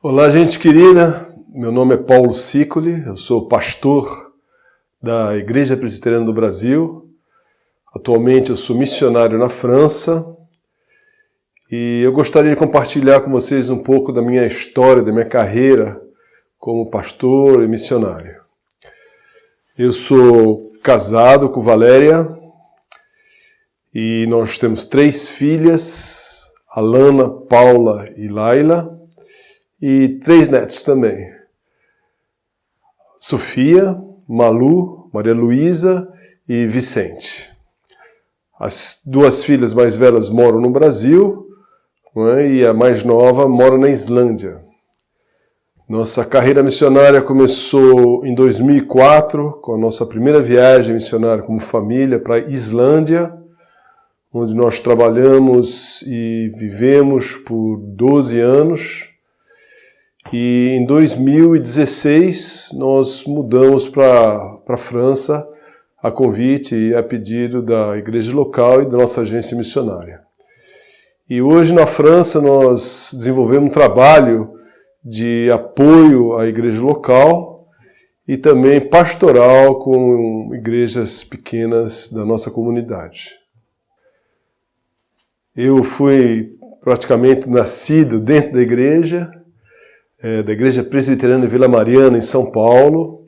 Olá, gente querida, meu nome é Paulo Sicoli, eu sou pastor da Igreja Presbiteriana do Brasil. Atualmente eu sou missionário na França e eu gostaria de compartilhar com vocês um pouco da minha história, da minha carreira como pastor e missionário. Eu sou casado com Valéria e nós temos 3 filhas, Alana, Paula e Laila. E 3 netos também, Sofia, Malu, Maria Luísa e Vicente. As 2 filhas mais velhas moram no Brasil, e a mais nova mora na Islândia. Nossa carreira missionária começou em 2004, com a nossa primeira viagem missionária como família para a Islândia, onde nós trabalhamos e vivemos por 12 anos. E em 2016 nós mudamos para a França a convite e a pedido da igreja local e da nossa agência missionária. E hoje na França nós desenvolvemos um trabalho de apoio à igreja local e também pastoral com igrejas pequenas da nossa comunidade. Eu fui praticamente nascido dentro da igreja Presbiteriana de Vila Mariana, em São Paulo,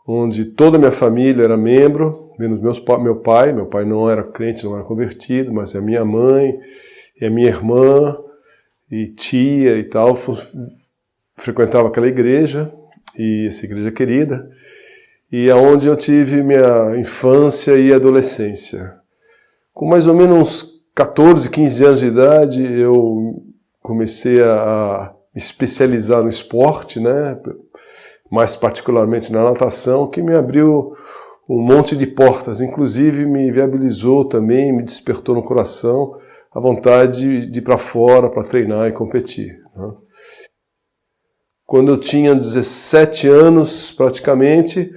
onde toda a minha família era membro, menos meu pai. Meu pai não era crente, não era convertido, mas a minha mãe e a minha irmã e tia e tal frequentava aquela igreja, e essa igreja querida, e aonde eu tive minha infância e adolescência. Com mais ou menos 14, 15 anos de idade, eu comecei a especializar no esporte, mais particularmente na natação, que me abriu um monte de portas, inclusive me viabilizou também, me despertou no coração a vontade de ir para fora para treinar e competir. Quando eu tinha 17 anos, praticamente,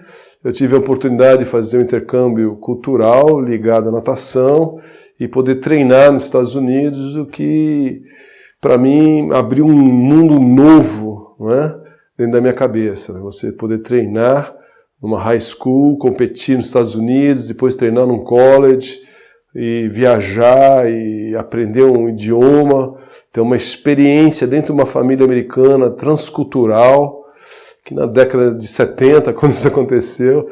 eu tive a oportunidade de fazer um intercâmbio cultural ligado à natação e poder treinar nos Estados Unidos, o que para mim abriu um mundo novo, dentro da minha cabeça. Você poder treinar numa high school, competir nos Estados Unidos, depois treinar num college, e viajar e aprender um idioma, ter uma experiência dentro de uma família americana transcultural, que na década de 70, quando isso aconteceu,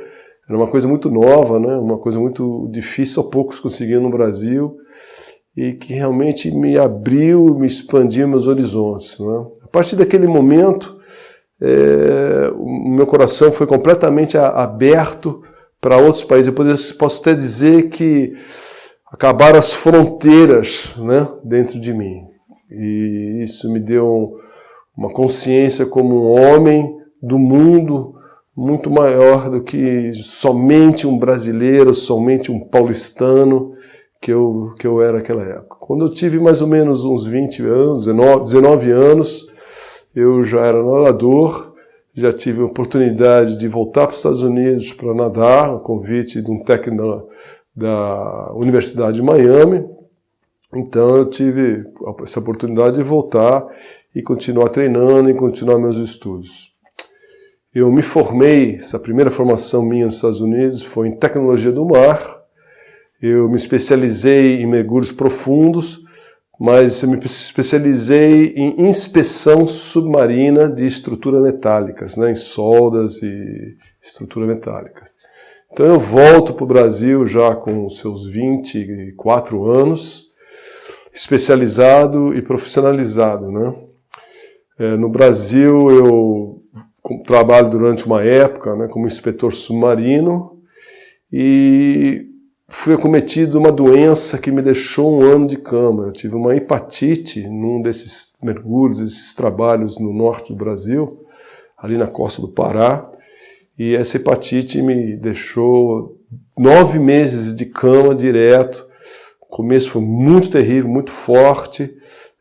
era uma coisa muito nova, uma coisa muito difícil, só poucos conseguiam no Brasil, e que realmente me abriu, me expandiu meus horizontes. A partir daquele momento, o meu coração foi completamente aberto para outros países. Eu posso até dizer que acabaram as fronteiras, dentro de mim. E isso me deu uma consciência como um homem do mundo muito maior do que somente um brasileiro, somente um paulistano, que eu era naquela época. Quando eu tive mais ou menos uns 20 anos, 19 anos, eu já era nadador, já tive a oportunidade de voltar para os Estados Unidos para nadar, a convite de um técnico da Universidade de Miami. Então eu tive essa oportunidade de voltar e continuar treinando e continuar meus estudos. Eu me formei, essa primeira formação minha nos Estados Unidos foi em tecnologia do mar. Eu me especializei em mergulhos profundos, mas eu me especializei em inspeção submarina de estruturas metálicas, em soldas e estruturas metálicas. Então eu volto para o Brasil já com os seus 24 anos, especializado e profissionalizado. No Brasil eu trabalho durante uma época como inspetor submarino e fui acometido de uma doença que me deixou 1 ano de cama. Eu tive uma hepatite num desses mergulhos, desses trabalhos no norte do Brasil, ali na costa do Pará, e essa hepatite me deixou 9 meses de cama direto. O começo foi muito terrível, muito forte.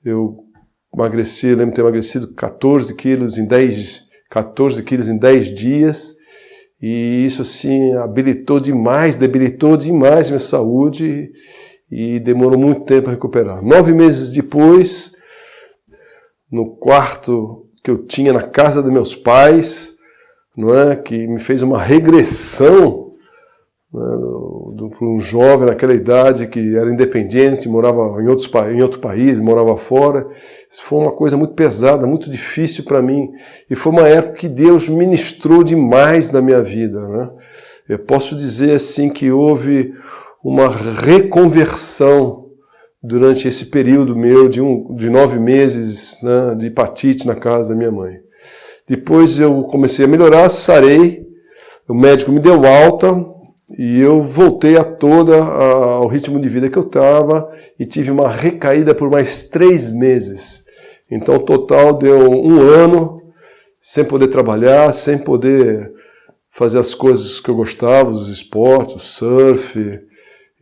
Eu emagreci, lembro de ter emagrecido 14 quilos em 10 dias. E isso, assim, debilitou demais minha saúde e demorou muito tempo a recuperar. 9 meses depois, no quarto que eu tinha na casa dos meus pais, não é? Que me fez uma regressão, né, para um jovem naquela idade que era independente, morava em outro país, morava fora. Isso foi uma coisa muito pesada, muito difícil para mim. E foi uma época que Deus ministrou demais na minha vida, né? Eu posso dizer assim que houve uma reconversão durante esse período meu de 9 meses, né, de hepatite na casa da minha mãe. Depois eu comecei a melhorar, sarei, o médico me deu alta e eu voltei ao ritmo de vida que eu estava e tive uma recaída por mais 3 meses. Então, o total deu 1 ano sem poder trabalhar, sem poder fazer as coisas que eu gostava, os esportes, o surf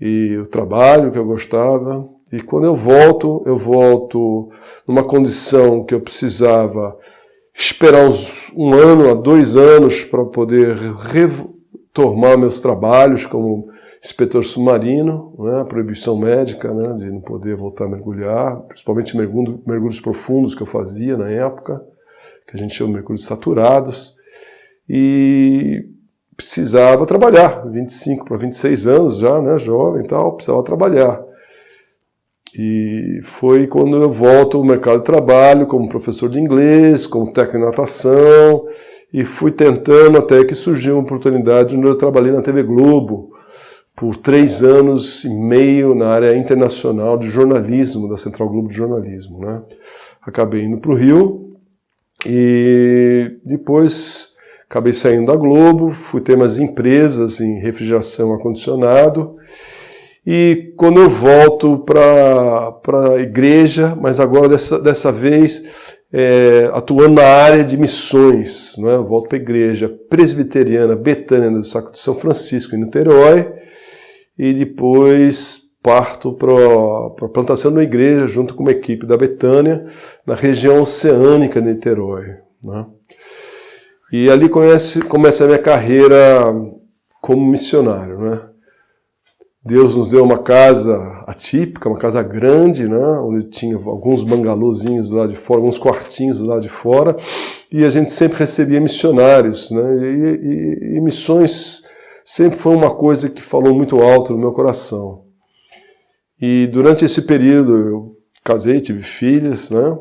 e o trabalho que eu gostava. E quando eu volto numa condição que eu precisava esperar uns 1 ano a 2 anos para poder retomar meus trabalhos como inspetor submarino, né, a proibição médica, né, de não poder voltar a mergulhar, principalmente mergulhos profundos que eu fazia na época, que a gente chama de mergulhos saturados, e precisava trabalhar, 25 para 26 anos já, né, jovem e tal, precisava trabalhar. E foi quando eu volto ao mercado de trabalho como professor de inglês, como técnico de natação, e fui tentando até que surgiu uma oportunidade onde eu trabalhei na TV Globo por 3 anos e meio na área internacional de jornalismo, da Central Globo de Jornalismo, né? Acabei indo para o Rio e depois acabei saindo da Globo, fui ter umas empresas em refrigeração ar-condicionado. E quando eu volto para a igreja, mas agora dessa vez atuando na área de missões, né? Eu volto para a igreja presbiteriana Betânia do Sacro de São Francisco em Niterói e depois parto para a plantação da igreja junto com uma equipe da Betânia na região oceânica de Niterói, né? E ali começa a minha carreira como missionário, né? Deus nos deu uma casa atípica, uma casa grande, né, onde tinha alguns bangalôzinhos do lado de fora, alguns quartinhos do lado de fora, e a gente sempre recebia missionários, né, e missões sempre foi uma coisa que falou muito alto no meu coração. E durante esse período eu casei, tive filhas, né,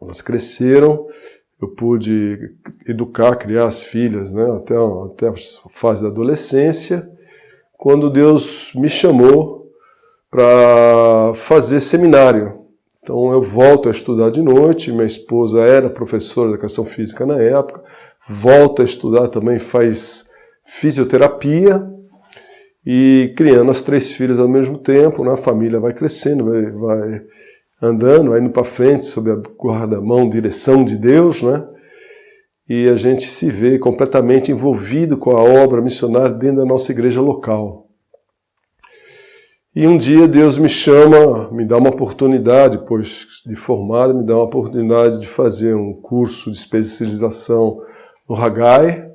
elas cresceram, eu pude educar, criar as filhas, né, até a fase da adolescência, quando Deus me chamou para fazer seminário. Então eu volto a estudar de noite, minha esposa era professora de educação física na época, volta a estudar também, faz fisioterapia, e criando as 3 filhas ao mesmo tempo, né? A família vai crescendo, vai andando, vai indo para frente sob a guarda-mão, direção de Deus, né? E a gente se vê completamente envolvido com a obra missionária dentro da nossa igreja local. E um dia Deus me chama, me dá uma oportunidade, depois de formado, me dá uma oportunidade de fazer um curso de especialização no Haggai.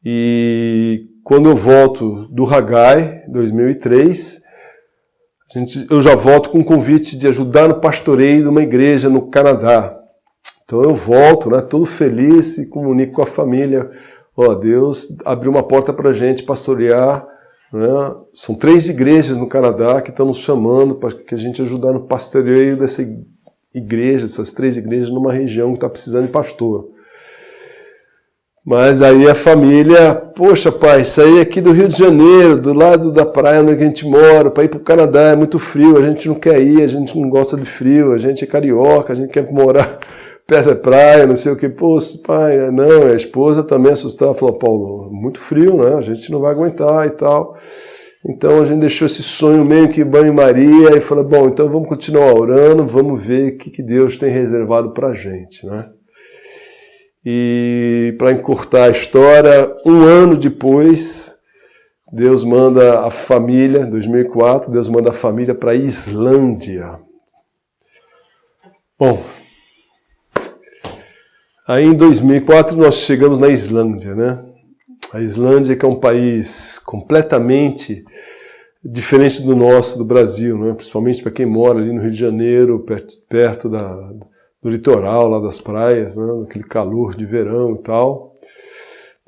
E quando eu volto do Haggai, em 2003, eu já volto com um convite de ajudar no pastoreio de uma igreja no Canadá. Então eu volto, né, todo feliz e comunico com a família. Deus abriu uma porta para a gente pastorear, né? São 3 igrejas no Canadá que estão nos chamando para que a gente ajudar no pastoreio dessa igreja, essas 3 igrejas numa região que está precisando de pastor. Mas aí a família, poxa pai, sair aqui do Rio de Janeiro, do lado da praia onde a gente mora, para ir para o Canadá é muito frio, a gente não quer ir, a gente não gosta de frio, a gente é carioca, a gente quer morar perto da praia, não sei o que. Pô, pai, não, a esposa também assustada, falou, Paulo, muito frio, né, a gente não vai aguentar e tal. Então a gente deixou esse sonho meio que banho-maria e falou, bom, então vamos continuar orando, vamos ver o que Deus tem reservado para a gente, né. E para encurtar a história, 1 ano depois, Deus manda a família, em 2004, Deus manda a família para a Islândia. Bom, aí em 2004 nós chegamos na Islândia, né? A Islândia que é um país completamente diferente do nosso, do Brasil, né? Principalmente para quem mora ali no Rio de Janeiro, perto no litoral lá das praias, né, naquele calor de verão e tal.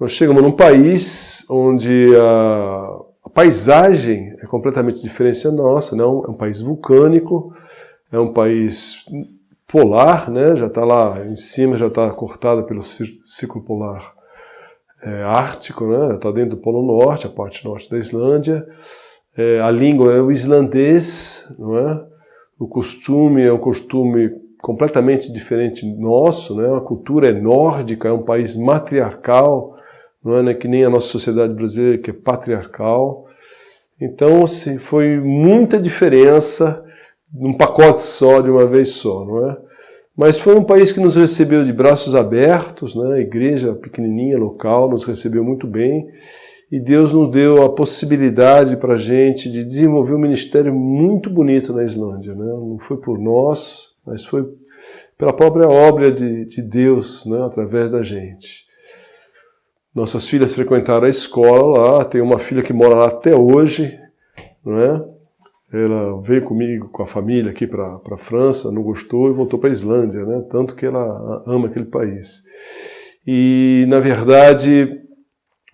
Nós chegamos num país onde a paisagem é completamente diferente da nossa, né? É um país vulcânico, é um país polar, né? Já está lá em cima, já está cortado pelo ciclo polar ártico, né? Está dentro do Polo Norte, a parte norte da Islândia. A língua é o islandês, não é? O costume é um costume completamente diferente nosso, né? A cultura é nórdica, é um país matriarcal, não é que nem a nossa sociedade brasileira, que é patriarcal. Então, assim, foi muita diferença num pacote só, de uma vez só, não é? Mas foi um país que nos recebeu de braços abertos, né? A igreja pequenininha, local, nos recebeu muito bem. E Deus nos deu a possibilidade para a gente de desenvolver um ministério muito bonito na Islândia, né? Não foi por nós, mas foi pela própria obra de Deus, né? Através da gente. Nossas filhas frequentaram a escola lá, tem uma filha que mora lá até hoje, não é? Ela veio comigo, com a família aqui para a França, não gostou e voltou para a Islândia, né? Tanto que ela ama aquele país. E, na verdade,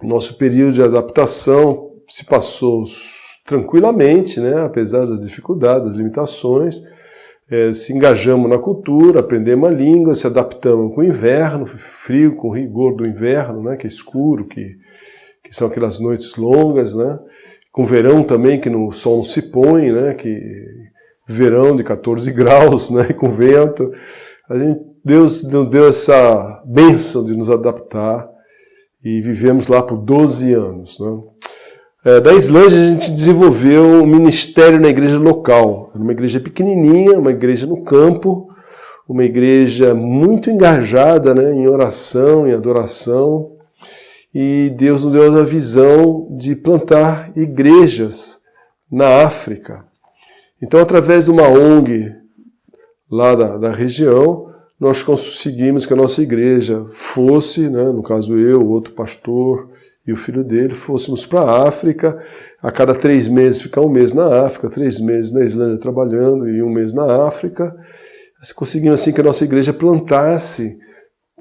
nosso período de adaptação se passou tranquilamente, né? Apesar das dificuldades, das limitações. Se engajamos na cultura, aprendemos a língua, se adaptamos com o inverno, frio, com o rigor do inverno, né? Que é escuro, que são aquelas noites longas, né? Com verão também, que o sol não se põe, né? Que verão de 14 graus, né? Com vento. Deus nos deu essa bênção de nos adaptar e vivemos lá por 12 anos. Né? Da Islândia a gente desenvolveu um ministério na igreja local. Era uma igreja pequenininha, uma igreja no campo, uma igreja muito engajada, né? Em oração, em adoração. E Deus nos deu a visão de plantar igrejas na África. Então, através de uma ONG lá da região, nós conseguimos que a nossa igreja fosse, né, no caso eu, o outro pastor e o filho dele, fôssemos para a África, a cada 3 meses ficar 1 mês na África, 3 meses na Islândia trabalhando e 1 mês na África. Conseguimos assim que a nossa igreja plantasse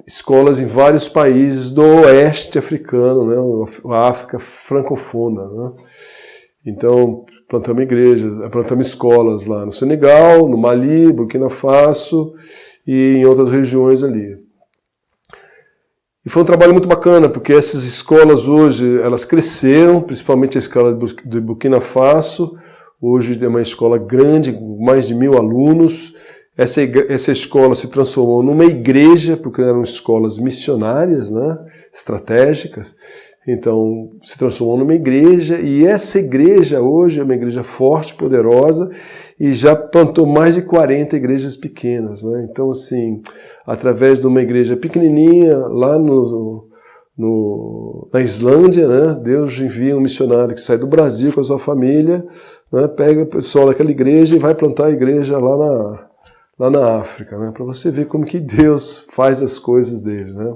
escolas em vários países do oeste africano, né, a África francofona. Né? Então, plantamos igrejas, plantamos escolas lá no Senegal, no Mali, Burkina Faso e em outras regiões ali. E foi um trabalho muito bacana, porque essas escolas hoje, elas cresceram, principalmente a escola de Burkina Faso, hoje é uma escola grande, com mais de 1.000 alunos. Essa escola se transformou numa igreja, porque eram escolas missionárias, né, estratégicas. Então, se transformou numa igreja, e essa igreja hoje é uma igreja forte, poderosa, e já plantou mais de 40 igrejas pequenas. Né? Então, assim, através de uma igreja pequenininha, lá na Islândia, né, Deus envia um missionário que sai do Brasil com a sua família, né, pega o pessoal daquela igreja e vai plantar a igreja lá na África, né? Para você ver como que Deus faz as coisas dele, né?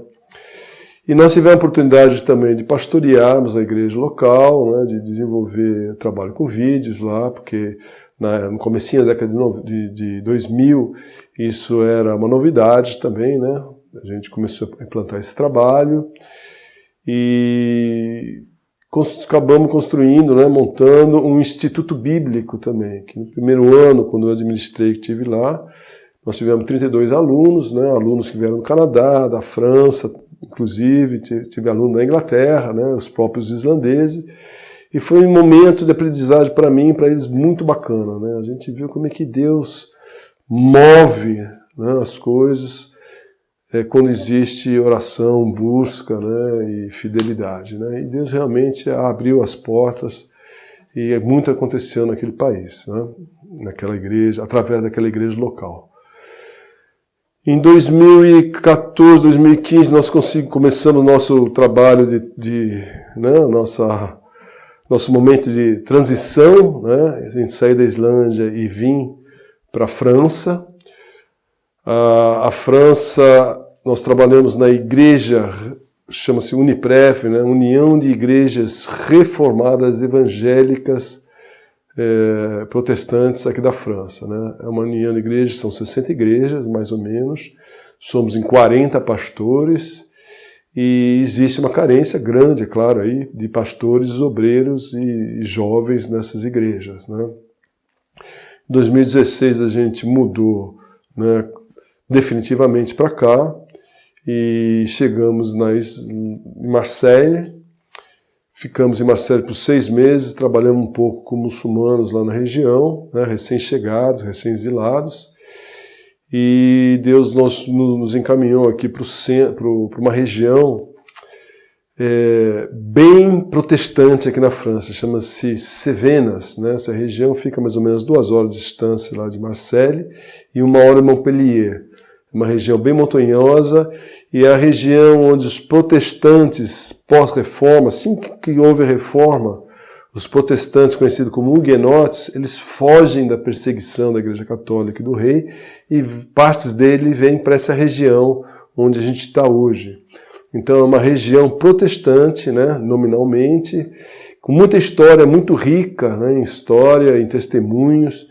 E nós tivemos a oportunidade também de pastorearmos a igreja local, né? De desenvolver trabalho com vídeos lá, porque no comecinho da década de 2000 isso era uma novidade também, né? A gente começou a implantar esse trabalho e acabamos construindo, né? Montando um instituto bíblico também, que no primeiro ano, quando eu administrei, que estive lá, nós tivemos 32 alunos, né? Alunos que vieram do Canadá, da França, inclusive, tive aluno da Inglaterra, né? Os próprios islandeses, e foi um momento de aprendizagem para mim e para eles muito bacana, né? A gente viu como é que Deus move, né, as coisas quando existe oração, busca, né, e fidelidade, né? E Deus realmente abriu as portas e muito aconteceu naquele país, né? Naquela igreja, através daquela igreja local. Em 2014, 2015, nós começamos o nosso trabalho né, nosso momento de transição, né? A gente saiu da Islândia e vim para a França. A França, nós trabalhamos na igreja, chama-se Unipref, né? União de Igrejas Reformadas Evangélicas protestantes aqui da França, né? É uma união de igrejas, são 60 igrejas, mais ou menos, somos em 40 pastores, e existe uma carência grande, é claro, aí, de pastores, obreiros e jovens nessas igrejas, né? Em 2016 a gente mudou, né, definitivamente para cá, e chegamos em Marseille. Ficamos em Marseille por 6 meses, trabalhamos um pouco com muçulmanos lá na região, né, recém-chegados, recém-exilados, e Deus nos encaminhou aqui para uma região bem protestante aqui na França, chama-se Cévennes, né? Essa região fica mais ou menos 2 horas de distância lá de Marseille e 1 hora de Montpellier. Uma região bem montanhosa, e é a região onde os protestantes pós-reforma, assim que houve a reforma, os protestantes conhecidos como huguenotes, eles fogem da perseguição da Igreja Católica e do rei, e partes dele vêm para essa região onde a gente está hoje. Então é uma região protestante, né, nominalmente, com muita história, muito rica, né, em história, em testemunhos.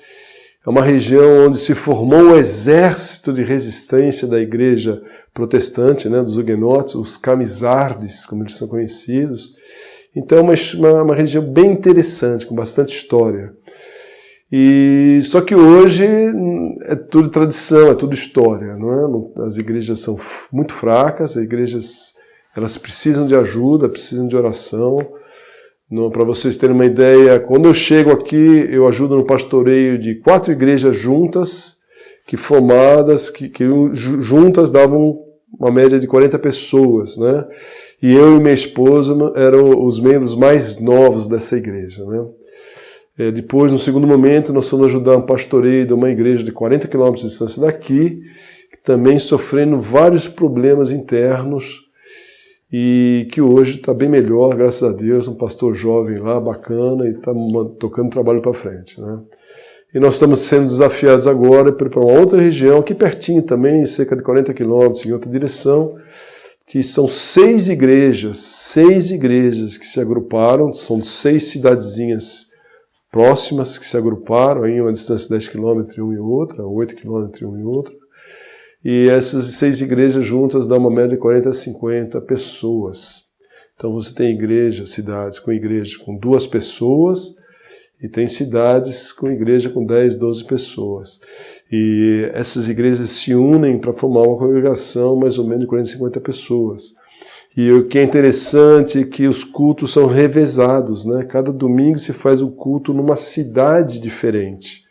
É uma região onde se formou o exército de resistência da igreja protestante, né, dos huguenotes, os camisardes, como eles são conhecidos. Então é uma região bem interessante, com bastante história. Só que hoje é tudo tradição, é tudo história, não é? As igrejas são muito fracas, as igrejas elas precisam de ajuda, precisam de oração. Para vocês terem uma ideia, quando eu chego aqui, eu ajudo no pastoreio de 4 igrejas juntas, que juntas davam uma média de 40 pessoas, né? E eu e minha esposa eram os membros mais novos dessa igreja, né? Depois, no segundo momento, nós fomos ajudar um pastoreio de uma igreja de 40 quilômetros de distância daqui, também sofrendo vários problemas internos, e que hoje está bem melhor, graças a Deus, um pastor jovem lá, bacana, e está tocando o trabalho para frente, né? E nós estamos sendo desafiados agora para uma outra região, aqui pertinho também, cerca de 40 quilômetros, em outra direção, que são 6 igrejas que se agruparam, são 6 cidadezinhas próximas que se agruparam, em uma distância de 10 quilômetros uma e outra, 8 quilômetros uma e outra. E essas 6 igrejas juntas dão uma média de 40 a 50 pessoas. Então você tem cidades com 2 pessoas, e tem cidades com igreja com 10, 12 pessoas. E essas igrejas se unem para formar uma congregação mais ou menos de 40 a 50 pessoas. E o que é interessante é que os cultos são revezados, né? Cada domingo se faz um culto numa cidade diferente,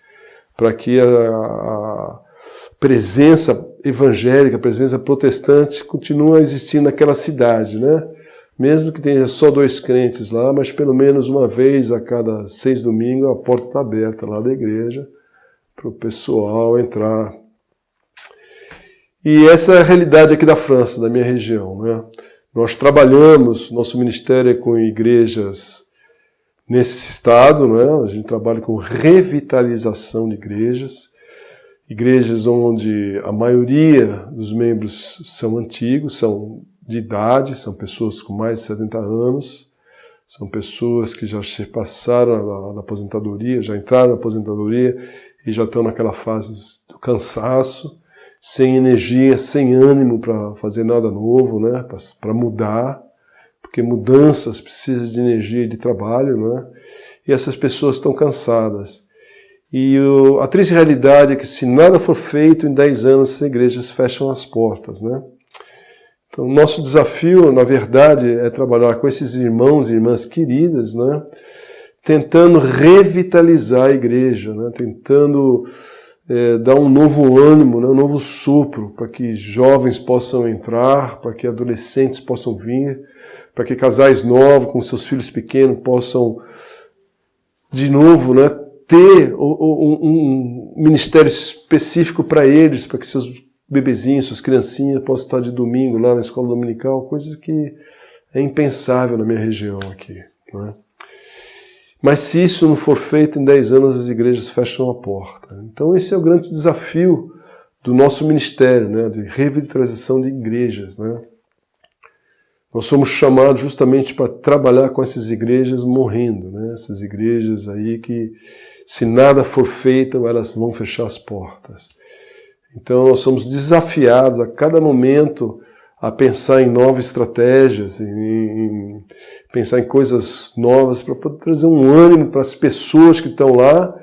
para que a presença evangélica, a presença protestante continue existindo naquela cidade, né? Mesmo que tenha só 2 crentes lá, mas pelo menos uma vez a cada 6 domingos a porta está aberta lá da igreja para o pessoal entrar. E essa é a realidade aqui da França, da minha região, né? Nós trabalhamos, nosso ministério é com igrejas nesse estado, né? A gente trabalha com revitalização de igrejas onde a maioria dos membros são antigos, são de idade, são pessoas com mais de 70 anos, são pessoas que já passaram na aposentadoria, já entraram na aposentadoria e já estão naquela fase do cansaço, sem energia, sem ânimo para fazer nada novo, né? Para mudar, porque mudanças precisam de energia e de trabalho, né? E essas pessoas estão cansadas. E a triste realidade é que se nada for feito, em 10 anos as igrejas fecham as portas, né? Então, nosso desafio, na verdade, é trabalhar com esses irmãos e irmãs queridas, né? Tentando revitalizar a igreja, né? Tentando dar um novo ânimo, né? Um novo sopro, para que jovens possam entrar, para que adolescentes possam vir, para que casais novos com seus filhos pequenos possam, de novo, né? Ter um ministério específico para eles, para que seus bebezinhos, suas criancinhas possam estar de domingo lá na escola dominical, coisas que é impensável na minha região aqui, né? Mas se isso não for feito, em 10 anos as igrejas fecham a porta. Então esse é o grande desafio do nosso ministério, né? De revitalização de igrejas, né? Nós somos chamados justamente para trabalhar com essas igrejas morrendo, né? Essas igrejas aí que, se nada for feito, elas vão fechar as portas. Então nós somos desafiados a cada momento a pensar em novas estratégias, em pensar em coisas novas para poder trazer um ânimo para as pessoas que estão lá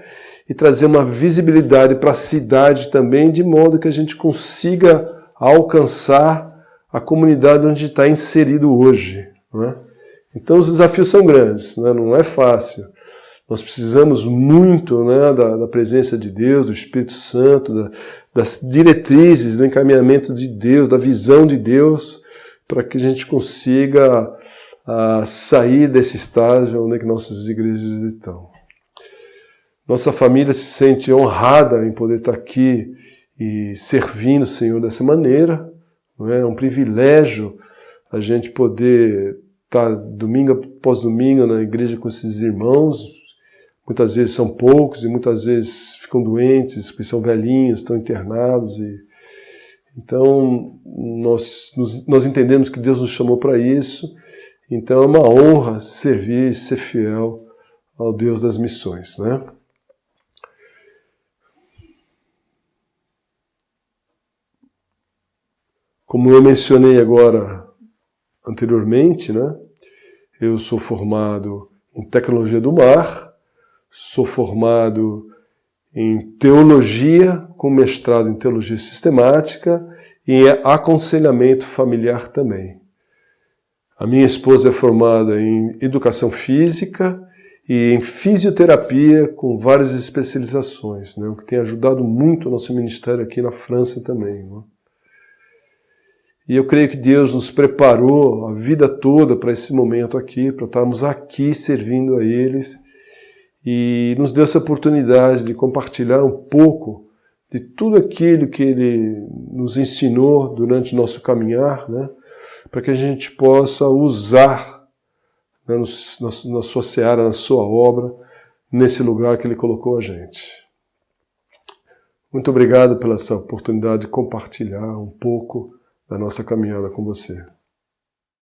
e trazer uma visibilidade para a cidade também, de modo que a gente consiga alcançar a comunidade onde está inserido hoje, né? Então os desafios são grandes, né? Não é fácil. Nós precisamos muito, né, da presença de Deus, do Espírito Santo, das diretrizes, do encaminhamento de Deus, da visão de Deus, para que a gente consiga sair desse estágio onde é que nossas igrejas estão. Nossa família se sente honrada em poder estar aqui e servindo o Senhor dessa maneira. Não é um privilégio a gente poder estar domingo após domingo na igreja com esses irmãos. Muitas vezes são poucos e muitas vezes ficam doentes, porque são velhinhos, estão internados. Então, nós entendemos que Deus nos chamou para isso. Então, é uma honra servir e ser fiel ao Deus das missões, né? Como eu mencionei agora anteriormente, né? Eu sou formado em Tecnologia do Mar, sou formado em Teologia, com mestrado em Teologia Sistemática e em Aconselhamento Familiar também. A minha esposa é formada em Educação Física e em Fisioterapia, com várias especializações, né? O que tem ajudado muito o nosso ministério aqui na França também, né? E eu creio que Deus nos preparou a vida toda para esse momento aqui, para estarmos aqui servindo a eles, e nos deu essa oportunidade de compartilhar um pouco de tudo aquilo que Ele nos ensinou durante o nosso caminhar, né, para que a gente possa usar, né, na sua seara, na sua obra, nesse lugar que Ele colocou a gente. Muito obrigado pela essa oportunidade de compartilhar um pouco da nossa caminhada com você.